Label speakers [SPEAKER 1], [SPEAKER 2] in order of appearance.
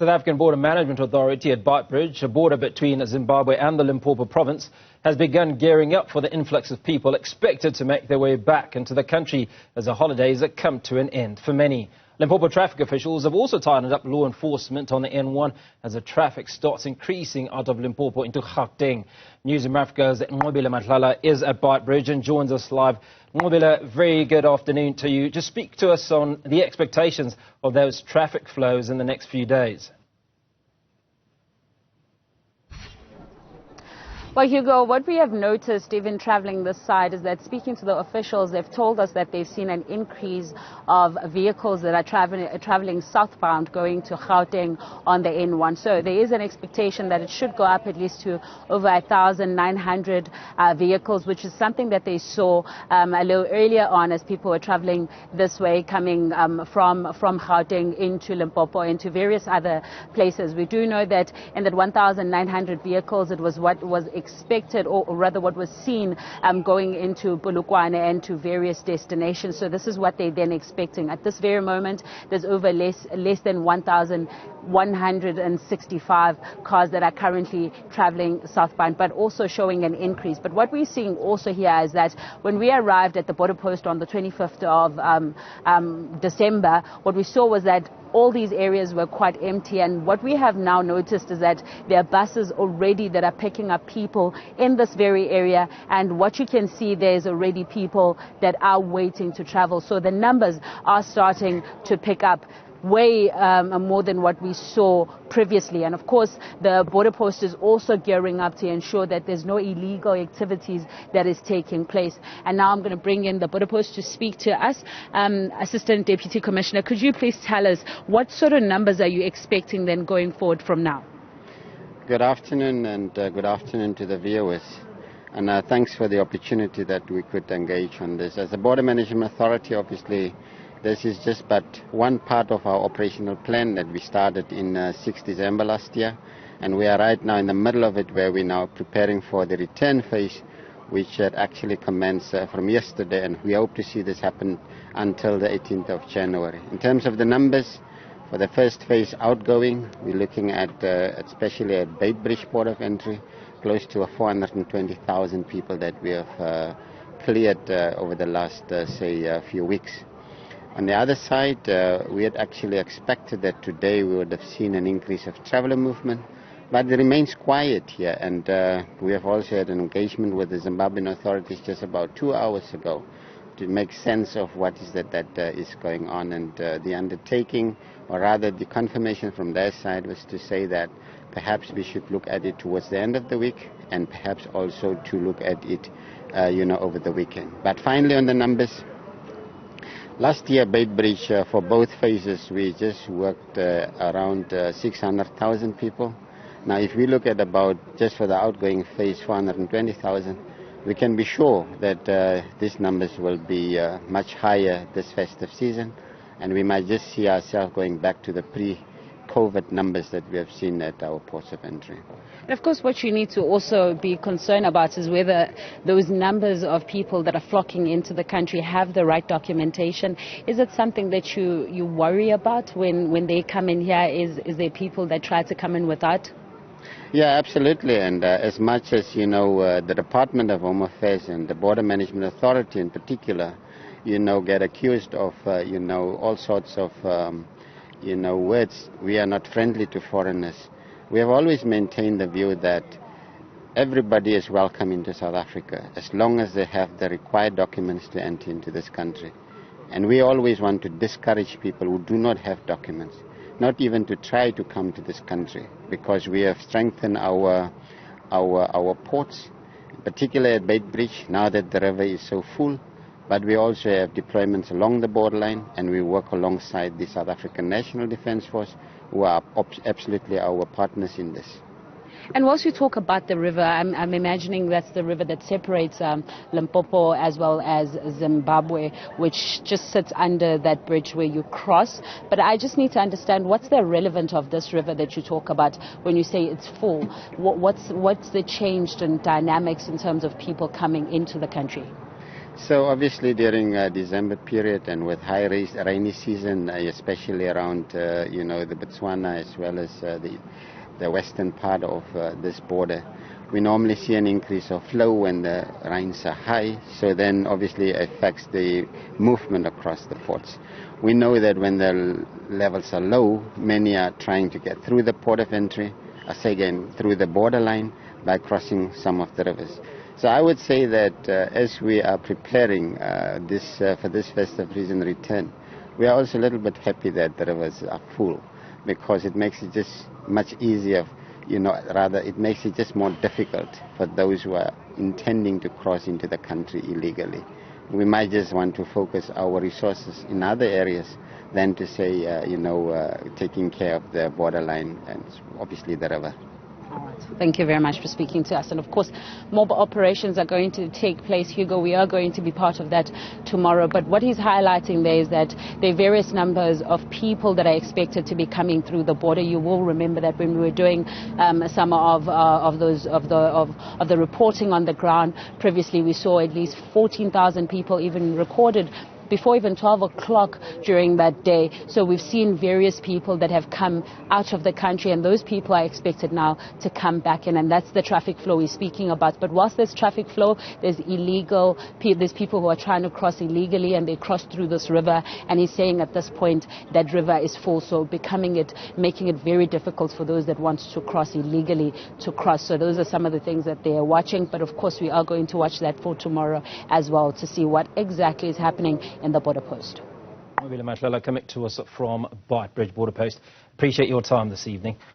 [SPEAKER 1] South African Border Management Authority at Beitbridge, a border between Zimbabwe and the Limpopo province, has begun gearing up for the influx of people expected to make their way back into the country as the holidays have come to an end for many. Limpopo traffic officials have also tightened up law enforcement on the N1 as the traffic starts increasing out of Limpopo into Gauteng. Newzroom Afrika's Matlala is at Beitbridge and joins us live. Nqobile, very good afternoon to you. Just speak to us on the expectations of those traffic flows in the next few days.
[SPEAKER 2] Well, Hugo, what we have noticed even traveling this side is that speaking to the officials, they've told us that they've seen an increase of vehicles that are traveling southbound going to Gauteng on the N1. So there is an expectation that it should go up at least to over 1,900 vehicles, which is something that they saw a little earlier on as people were traveling this way, coming from Gauteng into Limpopo, into various other places. We do know that in that 1,900 vehicles, it was what was expected, or rather what was seen going into Polokwane and to various destinations. So this is what they're then expecting. At this very moment, there's over less than 1,165 cars that are currently traveling southbound, but also showing an increase. But what we're seeing also here is that when we arrived at the border post on the 25th of December, what we saw was that all these areas were quite empty, and what we have now noticed is that there are buses already that are picking up people in this very area, and what you can see, there's already people that are waiting to travel. So the numbers are starting to pick up way more than what we saw previously. And of course, the border post is also gearing up to ensure that there's no illegal activities that is taking place. And now I'm going to bring in the border post to speak to us. Assistant Deputy Commissioner, could you please tell us what sort of numbers are you expecting then going forward from now?
[SPEAKER 3] Good afternoon, and good afternoon to the viewers. And thanks for the opportunity that we could engage on this. As a Border Management Authority, obviously, this is just but one part of our operational plan that we started in 6 December last year, and we are right now in the middle of it, where we're now preparing for the return phase, which had actually commenced from yesterday, and we hope to see this happen until the 18th of January. In terms of the numbers, for the first phase outgoing, we're looking at, especially at Beitbridge port of entry, close to 420,000 people that we have cleared over the last, few weeks. On the other side, we had actually expected that today we would have seen an increase of traveller movement, but it remains quiet here, and we have also had an engagement with the Zimbabwean authorities just about 2 hours ago to make sense of what is that is going on, and the undertaking, or rather the confirmation from their side, was to say that perhaps we should look at it towards the end of the week, and perhaps also to look at it over the weekend. But finally, on the numbers, last year, Beitbridge, for both phases, we just worked around 600,000 people. Now, if we look at about, just for the outgoing phase, 420,000, we can be sure that these numbers will be much higher this festive season, and we might just see ourselves going back to the pre-COVID numbers that we have seen at our ports of entry.
[SPEAKER 2] And of course, what you need to also be concerned about is whether those numbers of people that are flocking into the country have the right documentation. Is it something that you worry about when they come in here? Is there people that try to come in without?
[SPEAKER 3] Yeah, absolutely. And as much as, the Department of Home Affairs and the Border Management Authority in particular, get accused of, all sorts of, words, we are not friendly to foreigners. We have always maintained the view that everybody is welcome into South Africa as long as they have the required documents to enter into this country. And we always want to discourage people who do not have documents, not even to try to come to this country, because we have strengthened our ports, particularly at Beitbridge, now that the river is so full. But we also have deployments along the borderline, and we work alongside the South African National Defence Force, who are absolutely our partners in this.
[SPEAKER 2] And whilst you talk about the river, I'm imagining that's the river that separates Limpopo as well as Zimbabwe, which just sits under that bridge where you cross. But I just need to understand, what's the relevance of this river that you talk about when you say it's full? What's the change in dynamics in terms of people coming into the country?
[SPEAKER 3] So obviously during December period and with high rainy season, especially around the Botswana as well as the western part of this border, we normally see an increase of flow when the rains are high. So then obviously it affects the movement across the ports. We know that when the levels are low, many are trying to get through the port of entry, through the borderline by crossing some of the rivers. So I would say that as we are preparing for this festive season return, we are also a little bit happy that the rivers are full, because it makes it just much easier, it makes it just more difficult for those who are intending to cross into the country illegally. We might just want to focus our resources in other areas than to say, taking care of the borderline and obviously the river.
[SPEAKER 2] All right. Thank you very much for speaking to us. And of course, mobile operations are going to take place, Hugo. We are going to be part of that tomorrow. But what he's highlighting there is that there are various numbers of people that are expected to be coming through the border. You will remember that when we were doing some of the reporting on the ground previously, we saw at least 14,000 people even recorded before even 12 o'clock during that day. So we've seen various people that have come out of the country, and those people are expected now to come back in, and that's the traffic flow we're speaking about. But whilst there's traffic flow, there's people who are trying to cross illegally, and they cross through this river, and he's saying at this point that river is full, so making it very difficult for those that want to cross illegally to cross. So those are some of the things that they are watching, but of course we are going to watch that for tomorrow as well to see what exactly is happening in the border post.
[SPEAKER 1] Coming to us from Beitbridge border post. Appreciate your time this evening.